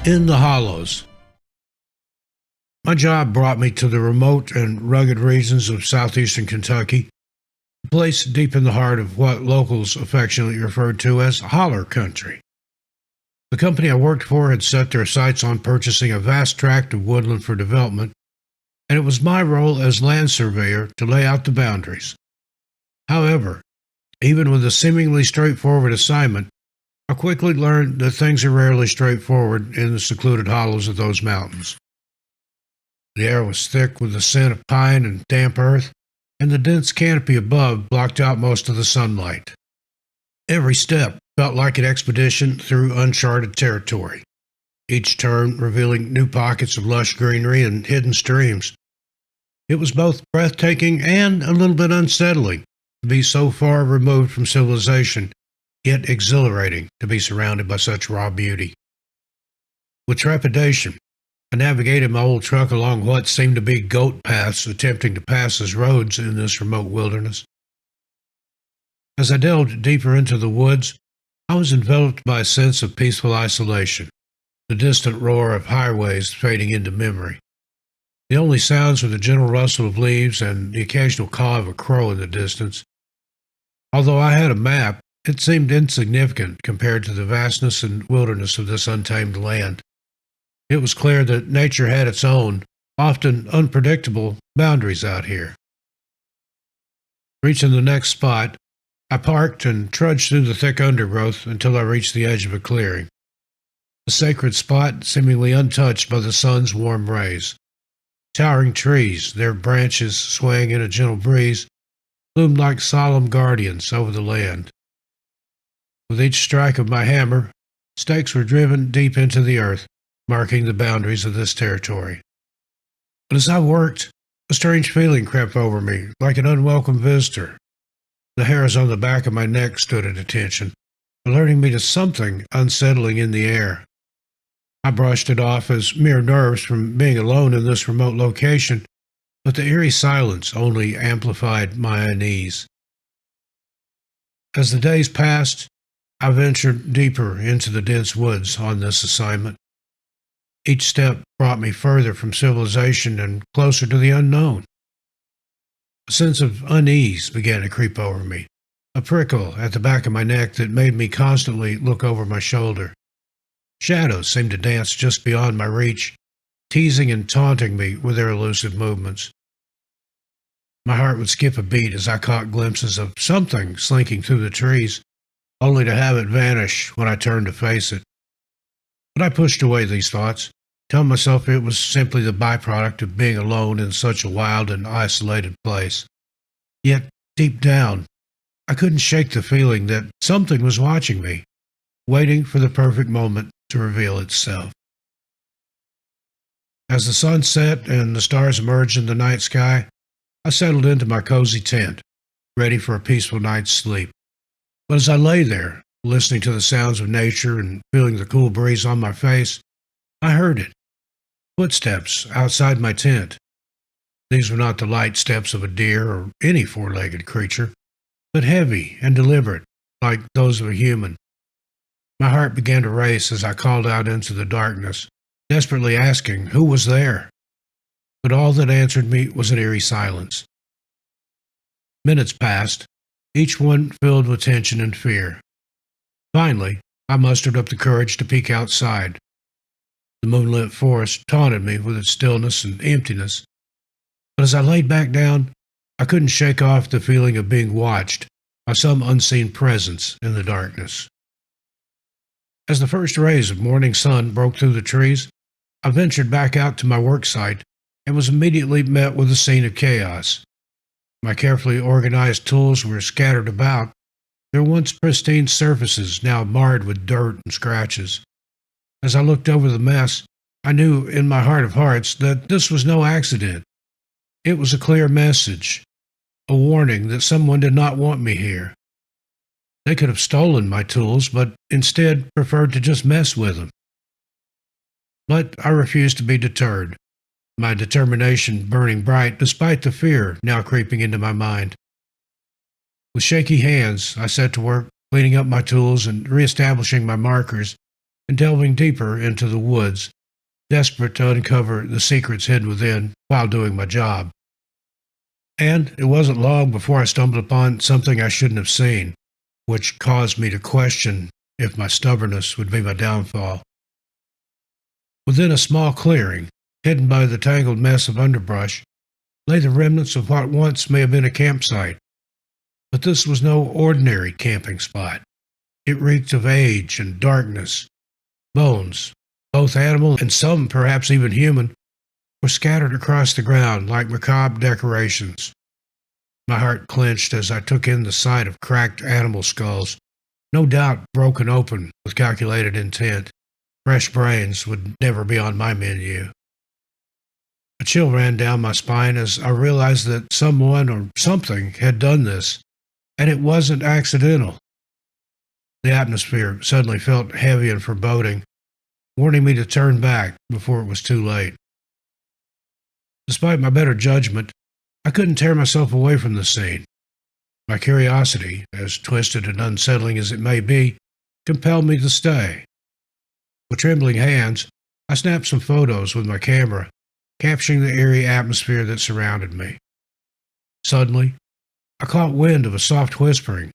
In the hollows. My job brought me to the remote and rugged regions of southeastern Kentucky, a place deep in the heart of what locals affectionately referred to as holler country. The company I worked for had set their sights on purchasing a vast tract of woodland for development, and it was my role as land surveyor to lay out the boundaries. However, even with a seemingly straightforward assignment, I quickly learned that things are rarely straightforward in the secluded hollows of those mountains. The air was thick with the scent of pine and damp earth, and the dense canopy above blocked out most of the sunlight. Every step felt like an expedition through uncharted territory, each turn revealing new pockets of lush greenery and hidden streams. It was both breathtaking and a little bit unsettling to be so far removed from civilization, yet exhilarating to be surrounded by such raw beauty. With trepidation, I navigated my old truck along what seemed to be goat paths attempting to pass as roads in this remote wilderness. As I delved deeper into the woods, I was enveloped by a sense of peaceful isolation, the distant roar of highways fading into memory. The only sounds were the gentle rustle of leaves and the occasional caw of a crow in the distance. Although I had a map, it seemed insignificant compared to the vastness and wilderness of this untamed land. It was clear that nature had its own, often unpredictable, boundaries out here. Reaching the next spot, I parked and trudged through the thick undergrowth until I reached the edge of a clearing. A sacred spot seemingly untouched by the sun's warm rays. Towering trees, their branches swaying in a gentle breeze, loomed like solemn guardians over the land. With each strike of my hammer, stakes were driven deep into the earth, marking the boundaries of this territory. But as I worked, a strange feeling crept over me, like an unwelcome visitor. The hairs on the back of my neck stood at attention, alerting me to something unsettling in the air. I brushed it off as mere nerves from being alone in this remote location, but the eerie silence only amplified my unease. As the days passed, I ventured deeper into the dense woods on this assignment. Each step brought me further from civilization and closer to the unknown. A sense of unease began to creep over me, a prickle at the back of my neck that made me constantly look over my shoulder. Shadows seemed to dance just beyond my reach, teasing and taunting me with their elusive movements. My heart would skip a beat as I caught glimpses of something slinking through the trees, only to have it vanish when I turned to face it. But I pushed away these thoughts, telling myself it was simply the byproduct of being alone in such a wild and isolated place. Yet, deep down, I couldn't shake the feeling that something was watching me, waiting for the perfect moment to reveal itself. As the sun set and the stars emerged in the night sky, I settled into my cozy tent, ready for a peaceful night's sleep. But as I lay there, listening to the sounds of nature and feeling the cool breeze on my face, I heard it. Footsteps outside my tent. These were not the light steps of a deer or any four-legged creature, but heavy and deliberate, like those of a human. My heart began to race as I called out into the darkness, desperately asking who was there. But all that answered me was an eerie silence. Minutes passed, each one filled with tension and fear. Finally, I mustered up the courage to peek outside. The moonlit forest taunted me with its stillness and emptiness, but as I laid back down, I couldn't shake off the feeling of being watched by some unseen presence in the darkness. As the first rays of morning sun broke through the trees, I ventured back out to my work site and was immediately met with a scene of chaos. My carefully organized tools were scattered about, their once pristine surfaces now marred with dirt and scratches. As I looked over the mess, I knew in my heart of hearts that this was no accident. It was a clear message, a warning that someone did not want me here. They could have stolen my tools, but instead preferred to just mess with them. But I refused to be deterred, my determination burning bright despite the fear now creeping into my mind. With shaky hands, I set to work cleaning up my tools and reestablishing my markers and delving deeper into the woods, desperate to uncover the secrets hidden within while doing my job. And it wasn't long before I stumbled upon something I shouldn't have seen, which caused me to question if my stubbornness would be my downfall. Within a small clearing, hidden by the tangled mess of underbrush, lay the remnants of what once may have been a campsite. But this was no ordinary camping spot. It reeked of age and darkness. Bones, both animal and some perhaps even human, were scattered across the ground like macabre decorations. My heart clenched as I took in the sight of cracked animal skulls, no doubt broken open with calculated intent. Fresh brains would never be on my menu. A chill ran down my spine as I realized that someone or something had done this, and it wasn't accidental. The atmosphere suddenly felt heavy and foreboding, warning me to turn back before it was too late. Despite my better judgment, I couldn't tear myself away from the scene. My curiosity, as twisted and unsettling as it may be, compelled me to stay. With trembling hands, I snapped some photos with my camera, capturing the eerie atmosphere that surrounded me. Suddenly, I caught wind of a soft whispering,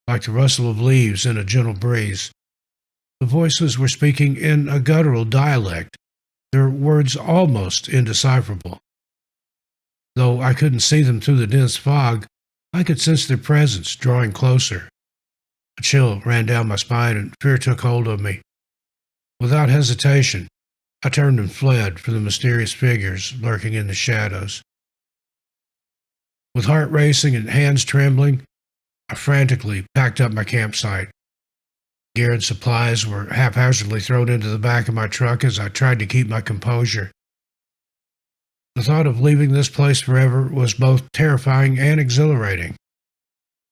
like the rustle of leaves in a gentle breeze. The voices were speaking in a guttural dialect, their words almost indecipherable. Though I couldn't see them through the dense fog, I could sense their presence drawing closer. A chill ran down my spine and fear took hold of me. Without hesitation, I turned and fled from the mysterious figures lurking in the shadows. With heart racing and hands trembling, I frantically packed up my campsite. Gear and supplies were haphazardly thrown into the back of my truck as I tried to keep my composure. The thought of leaving this place forever was both terrifying and exhilarating.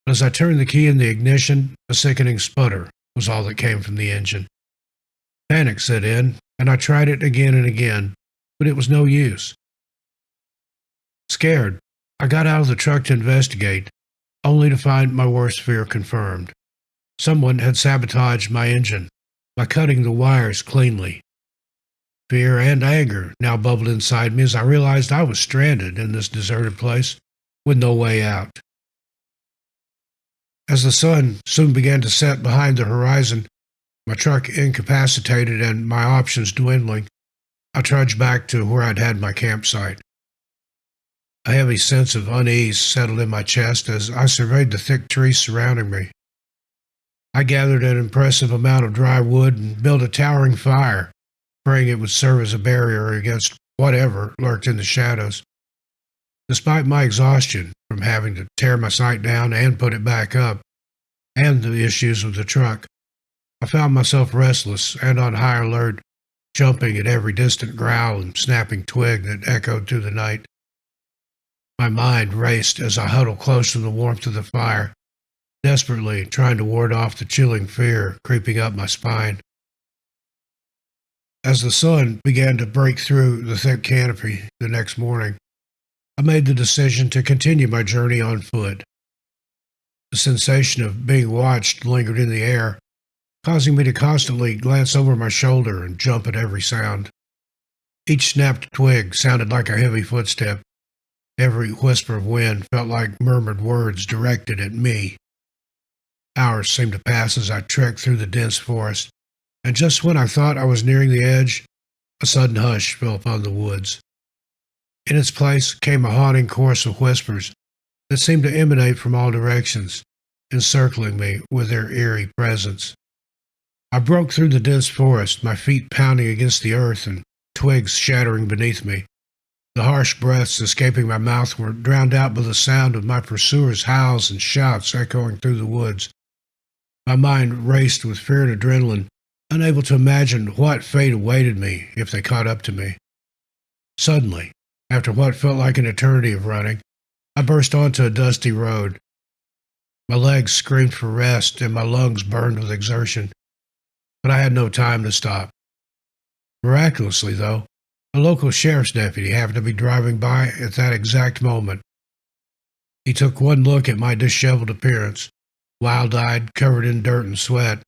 As I turned the key in the ignition, a sickening sputter was all that came from the engine. Panic set in, and I tried it again and again, but it was no use. Scared, I got out of the truck to investigate, only to find my worst fear confirmed. Someone had sabotaged my engine by cutting the wires cleanly. Fear and anger now bubbled inside me as I realized I was stranded in this deserted place with no way out. As the sun soon began to set behind the horizon, my truck incapacitated and my options dwindling, I trudged back to where I'd had my campsite. A heavy sense of unease settled in my chest as I surveyed the thick trees surrounding me. I gathered an impressive amount of dry wood and built a towering fire, praying it would serve as a barrier against whatever lurked in the shadows. Despite my exhaustion from having to tear my site down and put it back up, and the issues with the truck, I found myself restless and on high alert, jumping at every distant growl and snapping twig that echoed through the night. My mind raced as I huddled close to the warmth of the fire, desperately trying to ward off the chilling fear creeping up my spine. As the sun began to break through the thick canopy the next morning, I made the decision to continue my journey on foot. The sensation of being watched lingered in the air, causing me to constantly glance over my shoulder and jump at every sound. Each snapped twig sounded like a heavy footstep. Every whisper of wind felt like murmured words directed at me. Hours seemed to pass as I trekked through the dense forest, and just when I thought I was nearing the edge, a sudden hush fell upon the woods. In its place came a haunting chorus of whispers that seemed to emanate from all directions, encircling me with their eerie presence. I broke through the dense forest, my feet pounding against the earth and twigs shattering beneath me. The harsh breaths escaping my mouth were drowned out by the sound of my pursuers' howls and shouts echoing through the woods. My mind raced with fear and adrenaline, unable to imagine what fate awaited me if they caught up to me. Suddenly, after what felt like an eternity of running, I burst onto a dusty road. My legs screamed for rest and my lungs burned with exertion, but I had no time to stop. Miraculously, though, a local sheriff's deputy happened to be driving by at that exact moment. He took one look at my disheveled appearance, wild-eyed, covered in dirt and sweat,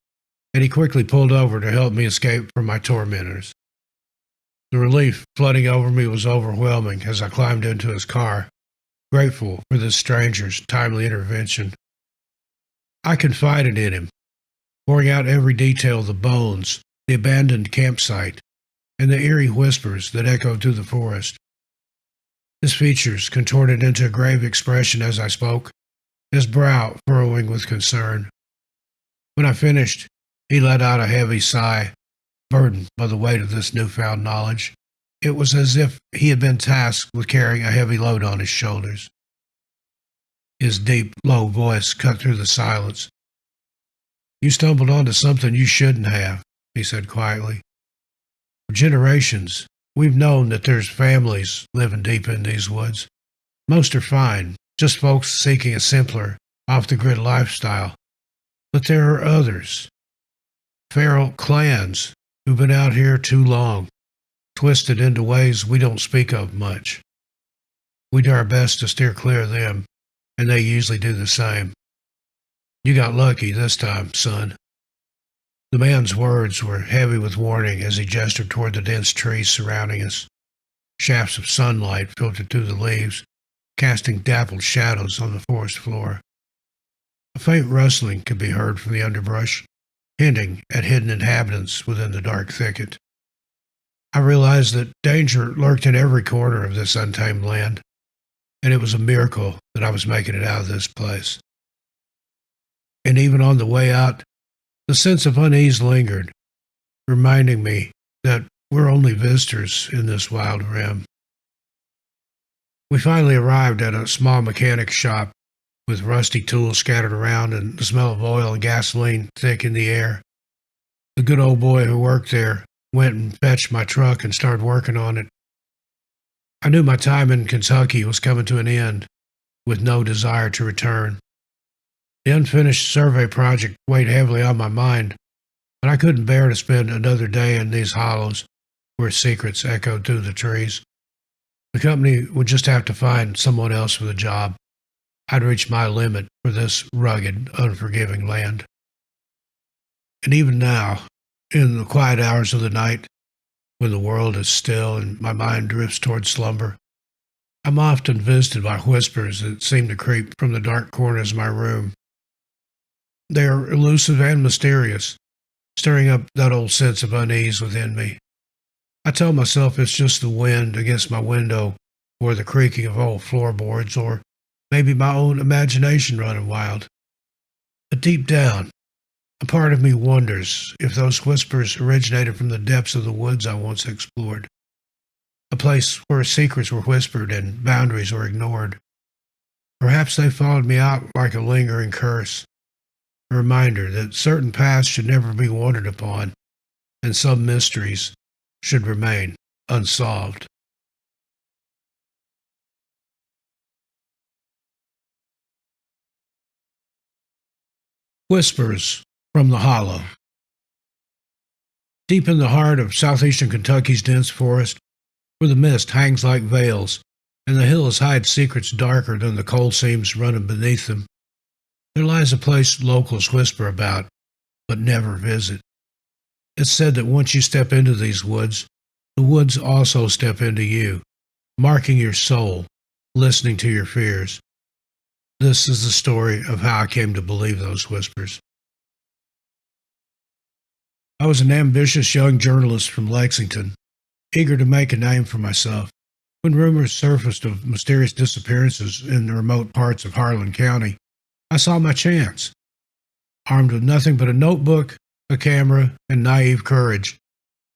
and he quickly pulled over to help me escape from my tormentors. The relief flooding over me was overwhelming as I climbed into his car, grateful for this stranger's timely intervention. I confided in him, pouring out every detail of the bones, the abandoned campsite, and the eerie whispers that echoed through the forest. His features contorted into a grave expression as I spoke, his brow furrowing with concern. When I finished, he let out a heavy sigh, burdened by the weight of this newfound knowledge. It was as if he had been tasked with carrying a heavy load on his shoulders. His deep, low voice cut through the silence. "You stumbled onto something you shouldn't have," he said quietly. "For generations, we've known that there's families living deep in these woods. Most are fine, just folks seeking a simpler, off-the-grid lifestyle. But there are others, feral clans who've been out here too long, twisted into ways we don't speak of much. We do our best to steer clear of them, and they usually do the same. You got lucky this time, son." The man's words were heavy with warning as he gestured toward the dense trees surrounding us. Shafts of sunlight filtered through the leaves, casting dappled shadows on the forest floor. A faint rustling could be heard from the underbrush, hinting at hidden inhabitants within the dark thicket. I realized that danger lurked in every corner of this untamed land, and it was a miracle that I was making it out of this place. And even on the way out, the sense of unease lingered, reminding me that we're only visitors in this wild rim. We finally arrived at a small mechanic shop with rusty tools scattered around and the smell of oil and gasoline thick in the air. The good old boy who worked there went and fetched my truck and started working on it. I knew my time in Kentucky was coming to an end, with no desire to return. The unfinished survey project weighed heavily on my mind, but I couldn't bear to spend another day in these hollows where secrets echoed through the trees. The company would just have to find someone else for the job. I'd reached my limit for this rugged, unforgiving land. And even now, in the quiet hours of the night, when the world is still and my mind drifts toward slumber, I'm often visited by whispers that seem to creep from the dark corners of my room. They are elusive and mysterious, stirring up that old sense of unease within me. I tell myself it's just the wind against my window, or the creaking of old floorboards, or maybe my own imagination running wild. But deep down, a part of me wonders if those whispers originated from the depths of the woods I once explored. A place where secrets were whispered and boundaries were ignored. Perhaps they followed me out like a lingering curse, a reminder that certain paths should never be wandered upon, and some mysteries should remain unsolved. Whispers from the Hollow. Deep in the heart of southeastern Kentucky's dense forest, where the mist hangs like veils and the hills hide secrets darker than the coal seams running beneath them, there lies a place locals whisper about, but never visit. It's said that once you step into these woods, the woods also step into you, marking your soul, listening to your fears. This is the story of how I came to believe those whispers. I was an ambitious young journalist from Lexington, eager to make a name for myself, when rumors surfaced of mysterious disappearances in the remote parts of Harlan County. I saw my chance. Armed with nothing but a notebook, a camera, and naive courage,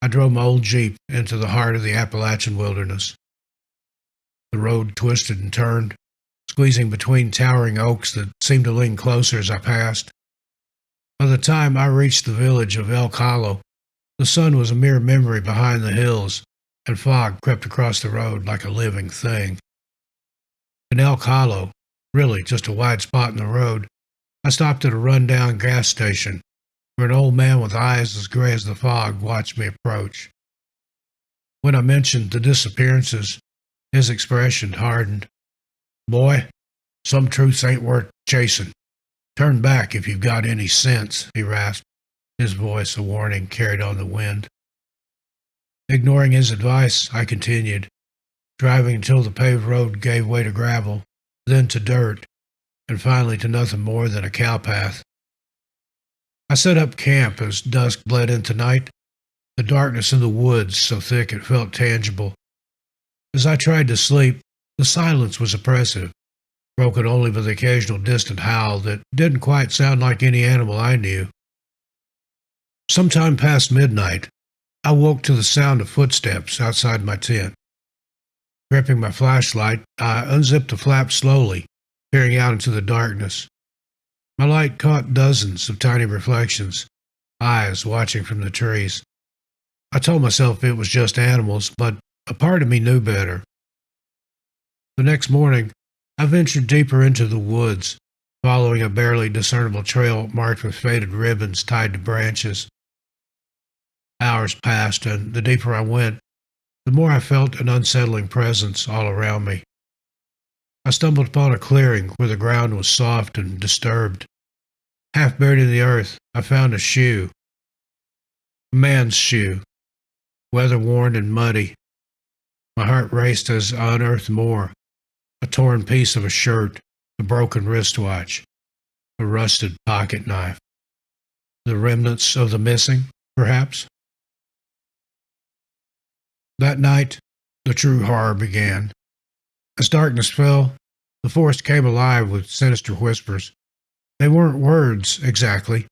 I drove my old Jeep into the heart of the Appalachian wilderness. The road twisted and turned, squeezing between towering oaks that seemed to lean closer as I passed. By the time I reached the village of Elk Hollow, the sun was a mere memory behind the hills, and fog crept across the road like a living thing. In Elk Hollow, really just a wide spot in the road, I stopped at a run-down gas station where an old man with eyes as gray as the fog watched me approach. When I mentioned the disappearances, his expression hardened. "Boy, some truths ain't worth chasing. Turn back if you've got any sense," he rasped. his voice a warning carried on the wind. Ignoring his advice, I continued, driving until the paved road gave way to gravel, then to dirt, and finally to nothing more than a cowpath. I set up camp as dusk bled into night, the darkness in the woods so thick it felt tangible. As I tried to sleep, the silence was oppressive, broken only by the occasional distant howl that didn't quite sound like any animal I knew. Sometime past midnight, I woke to the sound of footsteps outside my tent. Gripping my flashlight, I unzipped the flap slowly, peering out into the darkness. My light caught dozens of tiny reflections, eyes watching from the trees. I told myself it was just animals, but a part of me knew better. The next morning, I ventured deeper into the woods, following a barely discernible trail marked with faded ribbons tied to branches. Hours passed, and the deeper I went, the more I felt an unsettling presence all around me. I stumbled upon a clearing where the ground was soft and disturbed. Half buried in the earth, I found a shoe. A man's shoe, weather-worn and muddy. My heart raced as I unearthed more. A torn piece of a shirt, a broken wristwatch, a rusted pocket knife. The remnants of the missing, perhaps? That night, the true horror began. As darkness fell, the forest came alive with sinister whispers. They weren't words, exactly,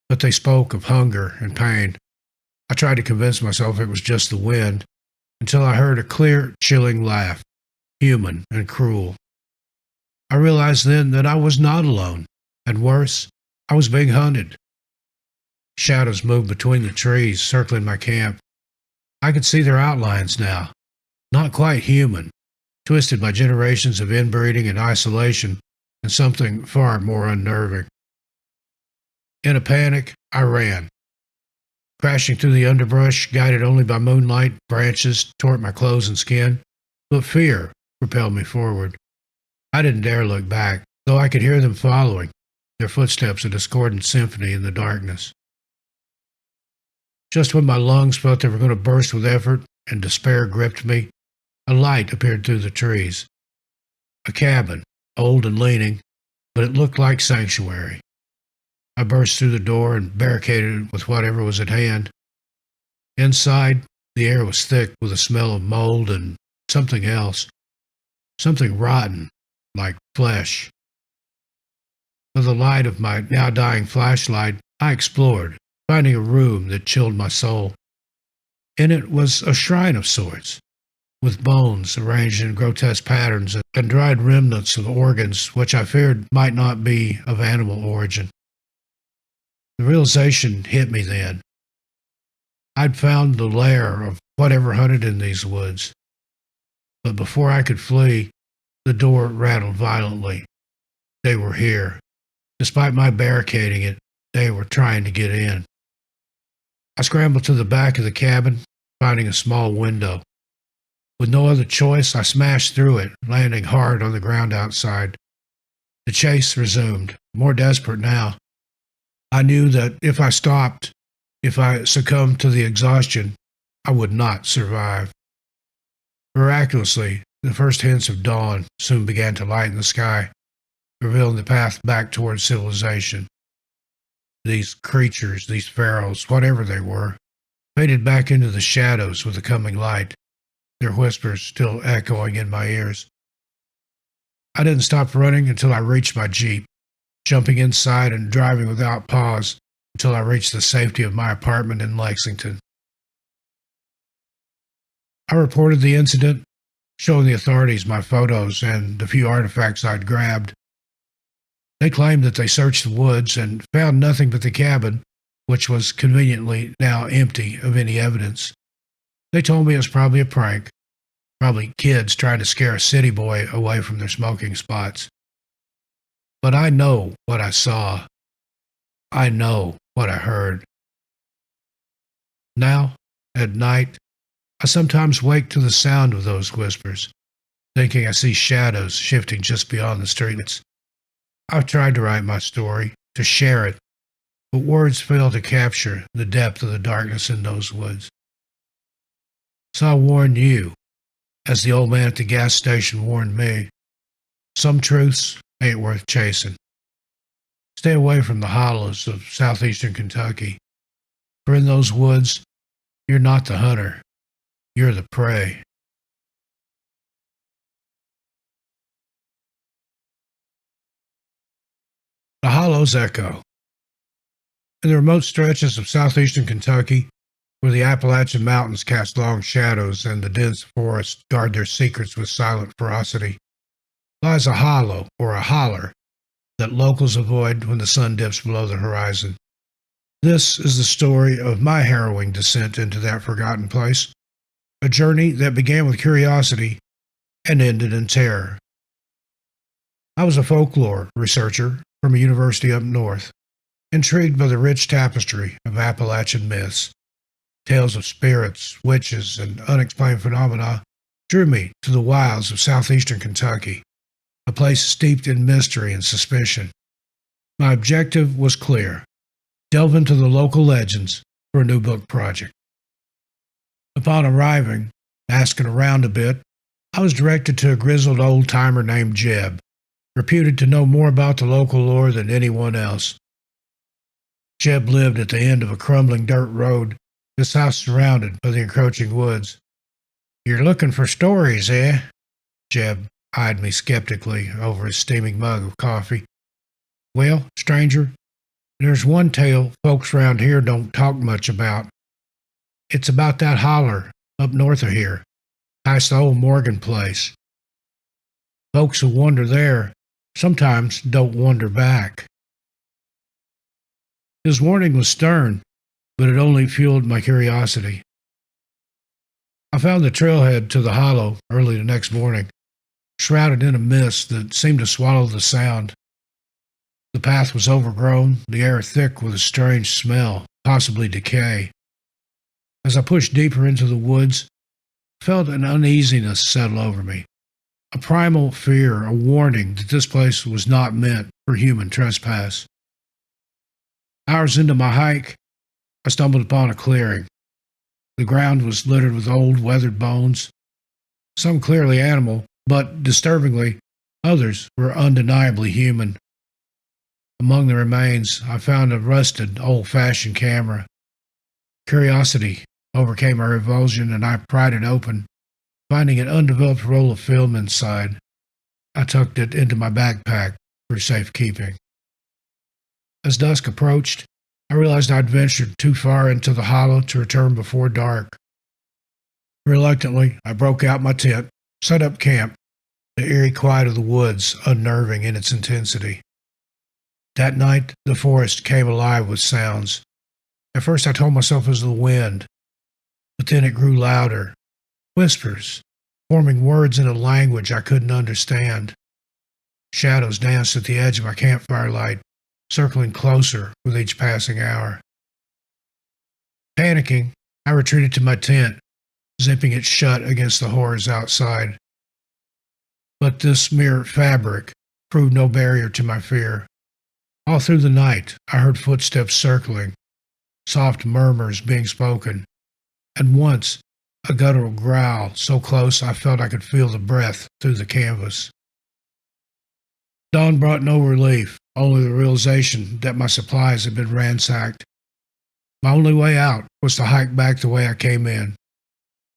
but they spoke of hunger and pain. I tried to convince myself it was just the wind, until I heard a clear, chilling laugh, human and cruel. I realized then that I was not alone, and worse, I was being hunted. Shadows moved between the trees, circling my camp. I could see their outlines now, not quite human, twisted by generations of inbreeding and isolation, and something far more unnerving. In a panic, I ran. Crashing through the underbrush, guided only by moonlight, branches tore at my clothes and skin, but fear propelled me forward. I didn't dare look back, though I could hear them following, their footsteps a discordant symphony in the darkness. Just when my lungs felt they were going to burst with effort and despair gripped me, a light appeared through the trees. A cabin, old and leaning, but it looked like sanctuary. I burst through the door and barricaded it with whatever was at hand. Inside, the air was thick with a smell of mold and something else, something rotten, like flesh. With the light of my now dying flashlight, I explored, finding a room that chilled my soul. In it was a shrine of sorts, with bones arranged in grotesque patterns and dried remnants of organs which I feared might not be of animal origin. The realization hit me then. I'd found the lair of whatever hunted in these woods. But before I could flee, the door rattled violently. They were here. Despite my barricading it, they were trying to get in. I scrambled to the back of the cabin, finding a small window. With no other choice, I smashed through it, landing hard on the ground outside. The chase resumed, more desperate now. I knew that if I stopped, if I succumbed to the exhaustion, I would not survive. Miraculously, the first hints of dawn soon began to lighten the sky, revealing the path back towards civilization. These creatures, these pharaohs, whatever they were, faded back into the shadows with the coming light, their whispers still echoing in my ears. I didn't stop running until I reached my Jeep, jumping inside and driving without pause until I reached the safety of my apartment in Lexington. I reported the incident, showing the authorities my photos and the few artifacts I'd grabbed. They claimed that they searched the woods and found nothing but the cabin, which was conveniently now empty of any evidence. They told me it was probably a prank, probably kids trying to scare a city boy away from their smoking spots. But I know what I saw. I know what I heard. Now, at night, I sometimes wake to the sound of those whispers, thinking I see shadows shifting just beyond the streetlights. I've tried to write my story, to share it, but words fail to capture the depth of the darkness in those woods. So I warn you, as the old man at the gas station warned me, some truths ain't worth chasing. Stay away from the hollows of southeastern Kentucky, for in those woods, you're not the hunter, you're the prey. The hollows echo. In the remote stretches of southeastern Kentucky, where the Appalachian Mountains cast long shadows and the dense forests guard their secrets with silent ferocity, lies a hollow, or a holler, that locals avoid when the sun dips below the horizon. This is the story of my harrowing descent into that forgotten place, a journey that began with curiosity and ended in terror. I was a folklore researcher from a university up north, intrigued by the rich tapestry of Appalachian myths. Tales of spirits, witches, and unexplained phenomena drew me to the wilds of southeastern Kentucky, a place steeped in mystery and suspicion. My objective was clear: delve into the local legends for a new book project. Upon arriving, asking around a bit, I was directed to a grizzled old-timer named Jeb, reputed to know more about the local lore than anyone else. Jeb lived at the end of a crumbling dirt road, his house surrounded by the encroaching woods. "You're looking for stories, eh?" Jeb eyed me skeptically over his steaming mug of coffee. "Well, stranger, there's one tale folks round here don't talk much about. It's about that holler up north of here, past the old Morgan place. Folks who wander there sometimes don't wander back." His warning was stern, but it only fueled my curiosity. I found the trailhead to the hollow early the next morning, shrouded in a mist that seemed to swallow the sound. The path was overgrown, the air thick with a strange smell, possibly decay. As I pushed deeper into the woods, I felt an uneasiness settle over me, a primal fear, a warning that this place was not meant for human trespass. Hours into my hike, I stumbled upon a clearing. The ground was littered with old, weathered bones, some clearly animal, but disturbingly, others were undeniably human. Among the remains, I found a rusted, old-fashioned camera. Curiosity overcame my revulsion, and I pried it open, finding an undeveloped roll of film inside. I tucked it into my backpack for safekeeping. As dusk approached, I realized I'd ventured too far into the hollow to return before dark. Reluctantly, I broke out my tent, set up camp, the eerie quiet of the woods unnerving in its intensity. That night, the forest came alive with sounds. At first I told myself it was the wind, but then it grew louder. Whispers, forming words in a language I couldn't understand. Shadows danced at the edge of my campfire light, circling closer with each passing hour. Panicking, I retreated to my tent, zipping it shut against the horrors outside. But this mere fabric proved no barrier to my fear. All through the night, I heard footsteps circling, soft murmurs being spoken, and once a guttural growl so close I felt I could feel the breath through the canvas. Dawn brought no relief, only the realization that my supplies had been ransacked. My only way out was to hike back the way I came in,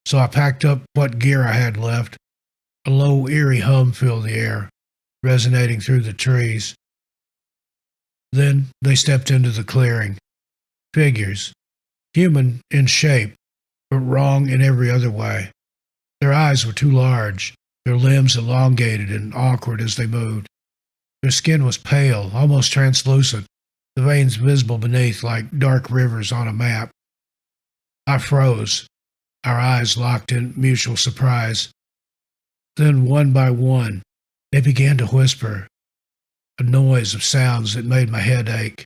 so I packed up what gear I had left. A low, eerie hum filled the air, resonating through the trees. Then they stepped into the clearing. Figures, human in shape, but wrong in every other way. Their eyes were too large, their limbs elongated and awkward as they moved. Their skin was pale, almost translucent, the veins visible beneath like dark rivers on a map. I froze, our eyes locked in mutual surprise. Then, one by one, they began to whisper, a noise of sounds that made my head ache.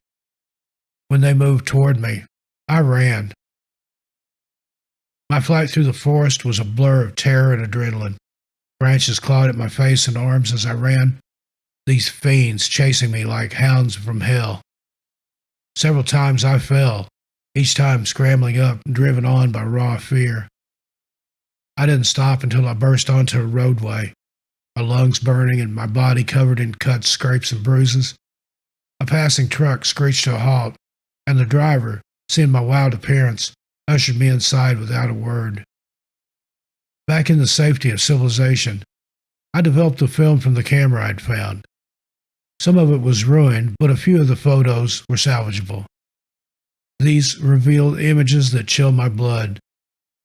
When they moved toward me, I ran. My flight through the forest was a blur of terror and adrenaline. Branches clawed at my face and arms as I ran, these fiends chasing me like hounds from hell. Several times I fell, each time scrambling up, driven on by raw fear. I didn't stop until I burst onto a roadway, my lungs burning and my body covered in cuts, scrapes, and bruises. A passing truck screeched to a halt, and the driver, seeing my wild appearance, ushered me inside without a word. Back in the safety of civilization, I developed a film from the camera I'd found. Some of it was ruined, but a few of the photos were salvageable. These revealed images that chilled my blood,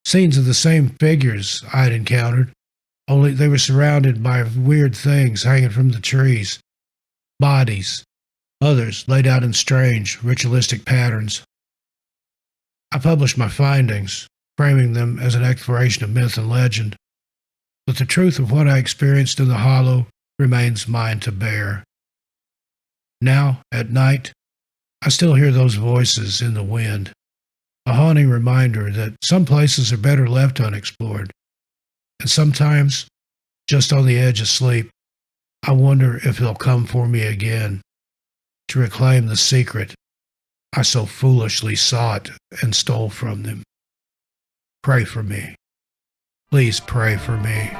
scenes of the same figures I had encountered, only they were surrounded by weird things hanging from the trees, bodies, others laid out in strange, ritualistic patterns. I published my findings, framing them as an exploration of myth and legend, but the truth of what I experienced in the hollow remains mine to bear. Now, at night, I still hear those voices in the wind, a haunting reminder that some places are better left unexplored, and sometimes, just on the edge of sleep, I wonder if they'll come for me again, to reclaim the secret I so foolishly sought and stole from them. Pray for me. Please pray for me.